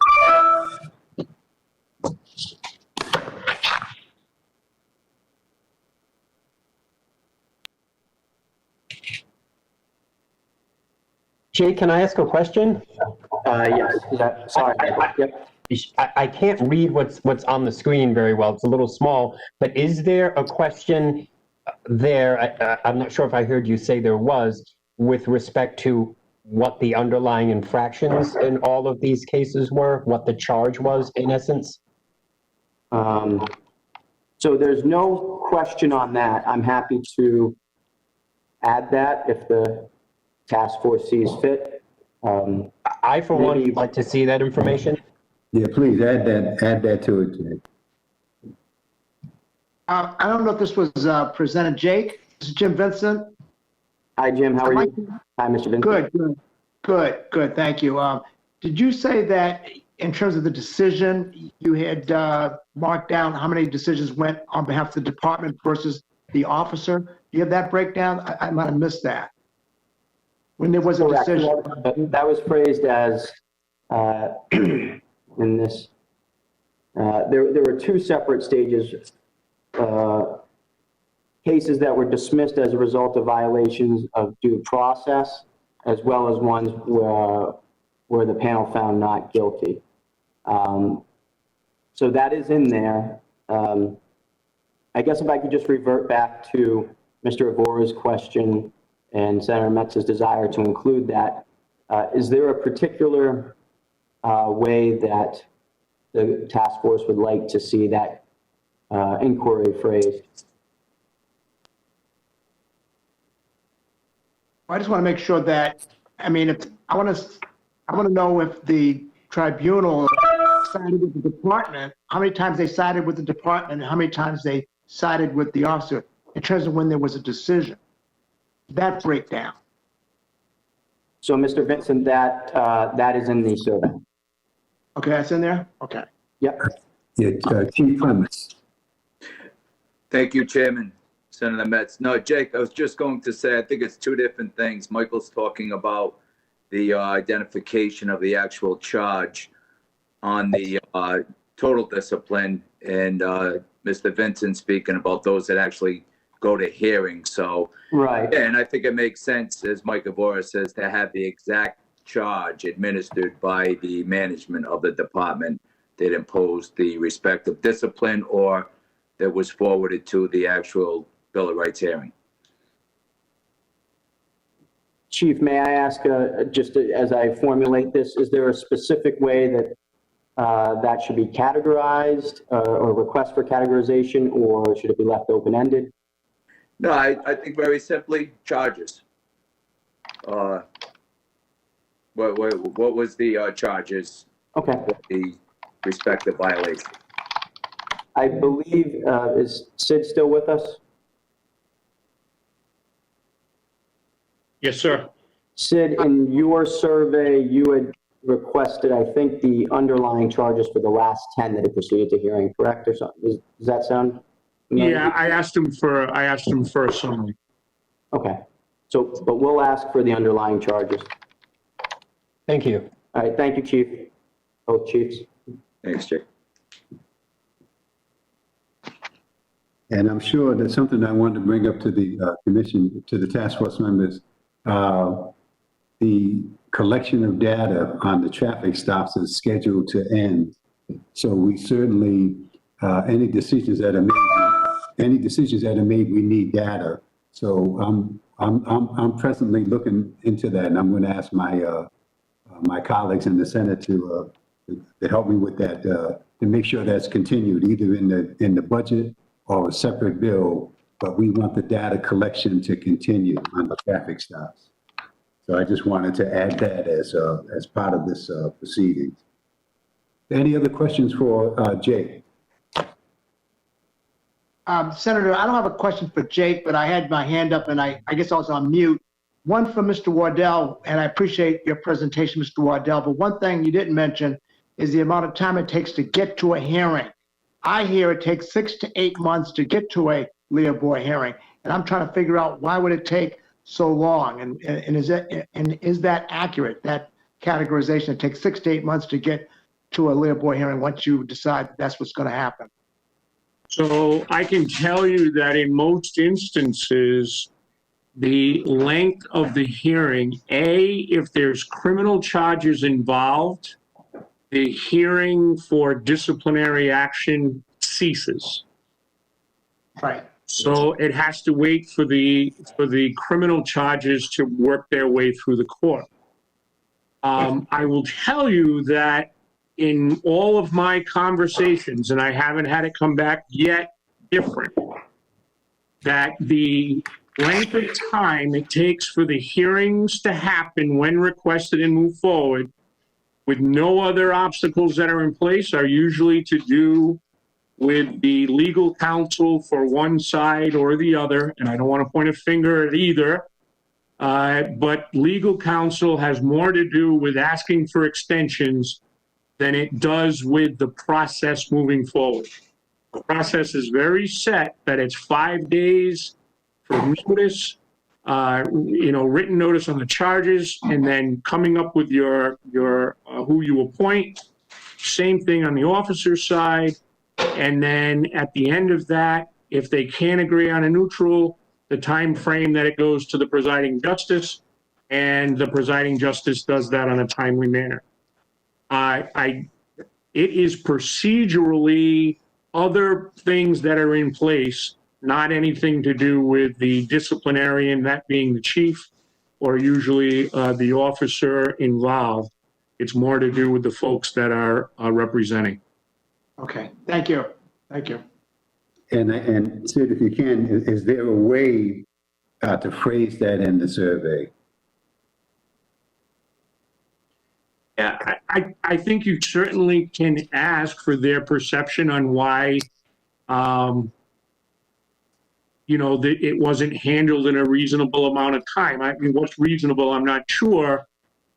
Jay, can I ask a question? Yes. Yeah, sorry. Yep. I can't read what's on the screen very well. It's a little small, but is there a question there? I'm not sure if I heard you say there was, with respect to what the underlying infractions in all of these cases were, what the charge was in essence? So there's no question on that. I'm happy to add that if the task force sees fit. I, for one, would like to see that information. Yeah, please add that to it, Jake. I don't know if this was presented. Jake, this is Jim Vincent. Hi, Jim. How are you? Hi, Mr. Vincent. Good. Thank you. Did you say that in terms of the decision, you had marked down how many decisions went on behalf of the department versus the officer? Do you have that breakdown? I might have missed that. When there was a Correct. decision. That was phrased as in this. There were two separate stages. Cases that were dismissed as a result of violations of due process, as well as ones where the panel found not guilty. So that is in there. I guess if I could just revert back to Mr. Avora's question and Senator Metz's desire to include that, is there a particular way that the task force would like to see that inquiry phrased? I just want to make sure that, I mean, if I want to know if the tribunal sided with the department, how many times they sided with the department and how many times they sided with the officer in terms of when there was a decision. That breakdown. So, Mr. Vincent, that is in the survey. Okay, that's in there? Okay. Yep. Yeah, Chief Clements. Thank you, Chairman. Senator Metz. No, Jake, I was just going to say, I think it's two different things. Michael's talking about the identification of the actual charge on the total discipline, and Mr. Vincent speaking about those that actually go to hearing. So, right. Yeah, and I think it makes sense, as Mike Avora says, to have the exact charge administered by the management of the department that imposed the respective discipline or that was forwarded to the actual Bill of Rights hearing. Chief, may I ask, just as I formulate this, is there a specific way that that should be categorized or request for categorization, or should it be left open-ended? No, I think very simply, charges. What was the charges, Okay. the respective violation? I believe, is Sid still with us? Yes, sir. Sid, in your survey, you had requested, I think, the underlying charges for the last 10 that had proceeded to hearing, correct, or something? Does that sound familiar? Yeah, I asked him for a summary. Okay. So, but we'll ask for the underlying charges. Thank you. All right, thank you, Chief. Both chiefs. Thanks, Jake. And I'm sure that's something I wanted to bring up to the commission, to the task force members. The collection of data on the traffic stops is scheduled to end. So we certainly, any decisions that are made, we need data. So I'm presently looking into that, and I'm going to ask my colleagues in the Senate to help me with that, to make sure that's continued, either in the budget or a separate bill, but we want the data collection to continue on the traffic stops. So I just wanted to add that as part of this proceeding. Any other questions for Jake? Senator, I don't have a question for Jake, but I had my hand up and I guess I was on mute. One for Mr. Wardell, and I appreciate your presentation, Mr. Wardell, but one thing you didn't mention is the amount of time it takes to get to a hearing. I hear it takes 6 to 8 months to get to a LEOBOR hearing, and I'm trying to figure out why would it take so long, and is that accurate, that categorization? It takes 6 to 8 months to get to a LEOBOR hearing once you decide that's what's going to happen. So I can tell you that in most instances, the length of the hearing, if there's criminal charges involved, the hearing for disciplinary action ceases. Right. So it has to wait for the criminal charges to work their way through the court. I will tell you that in all of my conversations, and I haven't had it come back yet different, that the length of time it takes for the hearings to happen when requested and move forward with no other obstacles that are in place are usually to do with the legal counsel for one side or the other, and I don't want to point a finger at either, but legal counsel has more to do with asking for extensions than it does with the process moving forward. The process is very set that it's 5 days for notice, written notice on the charges, and then coming up with your who you appoint. Same thing on the officer's side. And then at the end of that, if they can't agree on a neutral, the time frame that it goes to the presiding justice, and the presiding justice does that on a timely manner. It is procedurally other things that are in place, not anything to do with the disciplinarian, that being the chief, or usually the officer involved. It's more to do with the folks that are representing. Okay, thank you. Thank you. And Sid, if you can, is there a way to phrase that in the survey? Yeah, I think you certainly can ask for their perception on why, that it wasn't handled in a reasonable amount of time. I mean, what's reasonable, I'm not sure,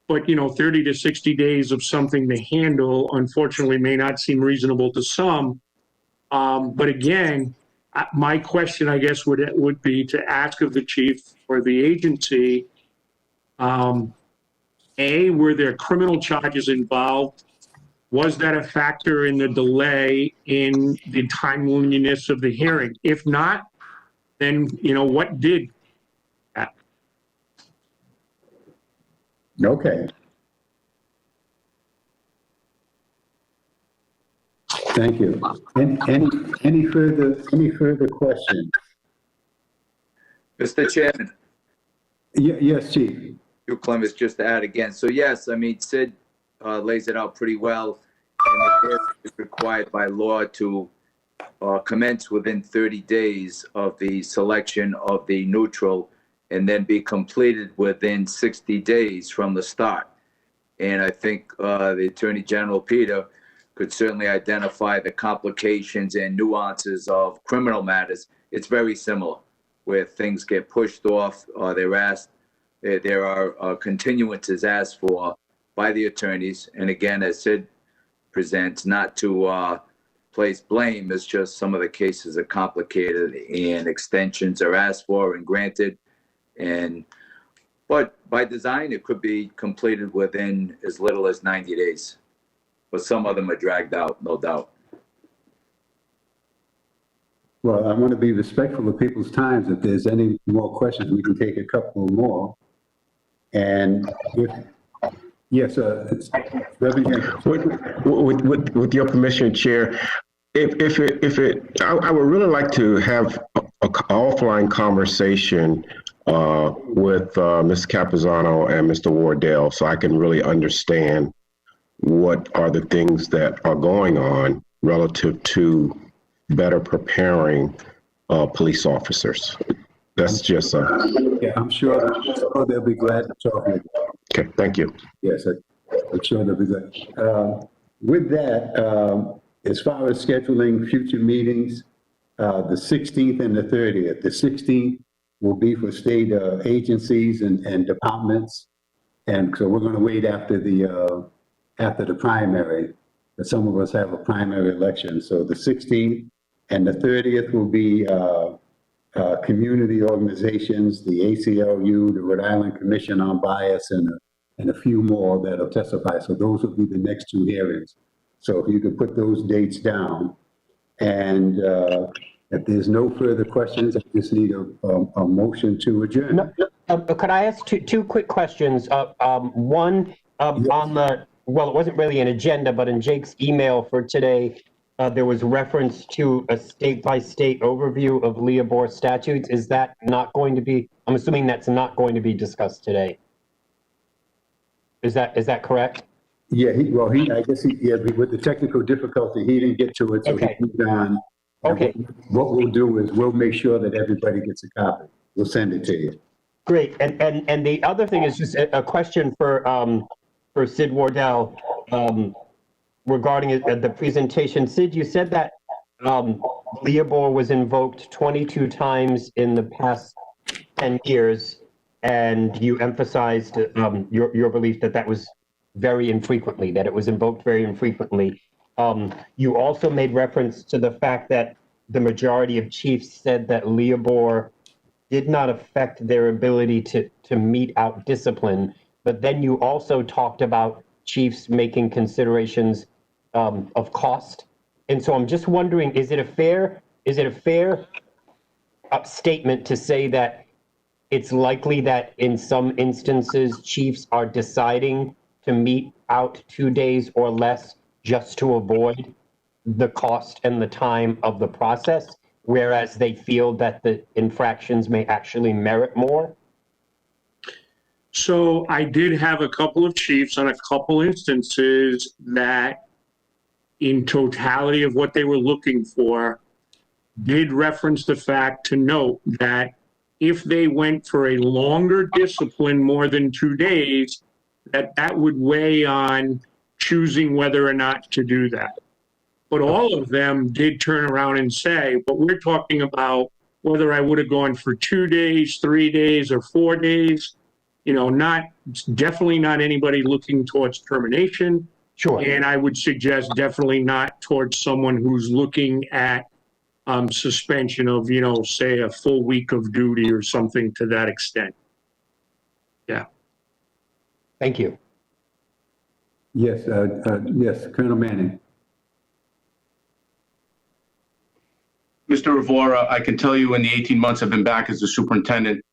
but 30 to 60 days of something to handle, unfortunately, may not seem reasonable to some. But again, my question, I guess, would be to ask of the chief or the agency, were there criminal charges involved? Was that a factor in the delay in the timeliness of the hearing? If not, then, what did that? Okay. Thank you. Any further questions? Mr. Chairman, Yes, Chief. you, Clemens, just to add again. So yes, I mean, Sid lays it out pretty well. And the hearing is required by law to commence within 30 days of the selection of the neutral and then be completed within 60 days from the start. And I think the Attorney General, Peter, could certainly identify the complications and nuances of criminal matters. It's very similar, where things get pushed off, they're asked, there are continuances asked for by the attorneys. And again, as Sid presents, not to place blame, it's just some of the cases are complicated and extensions are asked for and granted. But by design, it could be completed within as little as 90 days. But some of them are dragged out, no doubt. Well, I want to be respectful of people's times. If there's any more questions, we can take a couple more. And if, yes, Reverend Jenkins. With your permission, Chair, I would really like to have an offline conversation with Ms. Capizano and Mr. Wardell, so I can really understand what are the things that are going on relative to better preparing police officers. That's just Yeah, I'm sure they'll be glad to talk with you. Okay, thank you. Yes, I'm sure they'll be glad. With that, as far as scheduling future meetings, the 16th and the 30th. The 16th will be for state agencies and departments. And so we're going to wait after the primary. But some of us have a primary election. So the 16th and the 30th will be community organizations, the ACLU, the Rhode Island Commission on Bias, and a few more that'll testify. So those will be the next two hearings. So if you could put those dates down. And if there's no further questions, I just need a motion to adjourn. Could I ask two quick questions? One, on the, well, it wasn't really an agenda, but in Jake's email for today, there was reference to a state-by-state overview of LEOBOR statutes. Is that not going to be, I'm assuming that's not going to be discussed today. Is that correct? Yeah, I guess with the technical difficulty, he didn't get to it, so Okay. he moved on. Okay. What we'll do is we'll make sure that everybody gets a copy. We'll send it to you. Great. And the other thing is just a question for Sid Wardell regarding the presentation. Sid, you said that LEOBOR was invoked 22 times in the past 10 years, and you emphasized your belief that was very infrequently, that it was invoked very infrequently. You also made reference to the fact that the majority of chiefs said that LEOBOR did not affect their ability to mete out discipline, but then you also talked about chiefs making considerations of cost. And so I'm just wondering, is it a fair statement to say that it's likely that in some instances chiefs are deciding to mete out 2 days or less just to avoid the cost and the time of the process, whereas they feel that the infractions may actually merit more? So I did have a couple of chiefs on a couple instances that in totality of what they were looking for, did reference the fact to note that if they went for a longer discipline, more than 2 days, that would weigh on choosing whether or not to do that. But all of them did turn around and say, but we're talking about whether I would have gone for 2 days, 3 days, or 4 days, definitely not anybody looking towards termination. Sure. And I would suggest definitely not towards someone who's looking at suspension of, say a full week of duty or something to that extent. Yeah. Thank you. Yes, yes, Colonel Manning. Mr. Rivera, I can tell you in the 18 months I've been back as a superintendent,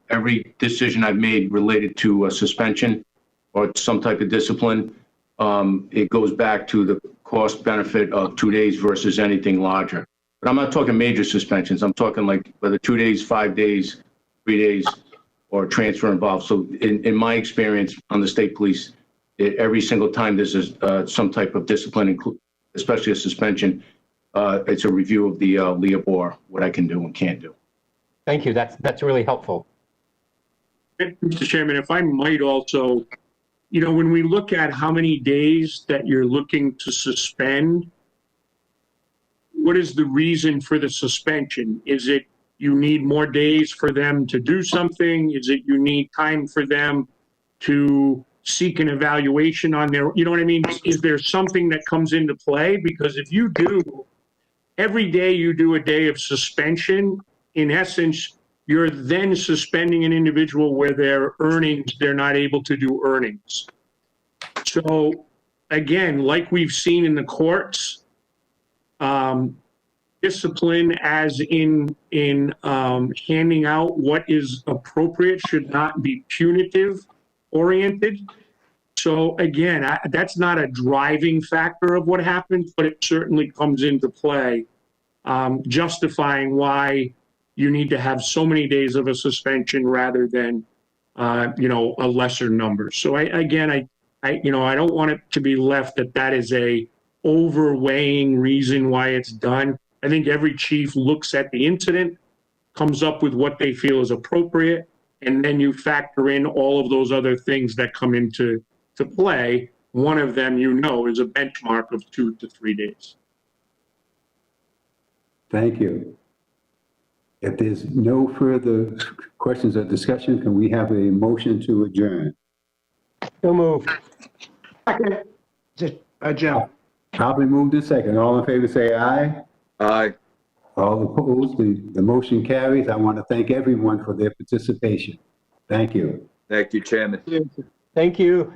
every decision I've made related to a suspension or some type of discipline, it goes back to the cost benefit of 2 days versus anything larger. But I'm not talking major suspensions. I'm talking like whether 2 days, 5 days, 3 days, or transfer involved. So in my experience on the state police, every single time there's some type of discipline, especially a suspension, it's a review of the LEOBOR, what I can do and can't do. Thank you. That's really helpful. Mr. Chairman, if I might also, when we look at how many days that you're looking to suspend, what is the reason for the suspension? Is it you need more days for them to do something? Is it you need time for them to seek an evaluation on their, you know what I mean? Is there something that comes into play? Because if you do, every day you do a day of suspension, in essence, you're then suspending an individual where their earnings, they're not able to do earnings. So again, like we've seen in the courts, discipline as in handing out what is appropriate should not be punitive oriented. So again, that's not a driving factor of what happens, but it certainly comes into play, justifying why you need to have so many days of a suspension rather than, a lesser number. So I don't want it to be left that is a overweighing reason why it's done. I think every chief looks at the incident, comes up with what they feel is appropriate, and then you factor in all of those other things that come into play. One of them, is a benchmark of 2 to 3 days. Thank you. If there's no further questions or discussion, can we have a motion to adjourn? So moved. Second, Jim. Probably moved in second. All in favor, say aye. Aye. All opposed, the motion carries. I want to thank everyone for their participation. Thank you. Thank you, Chairman. Thank you.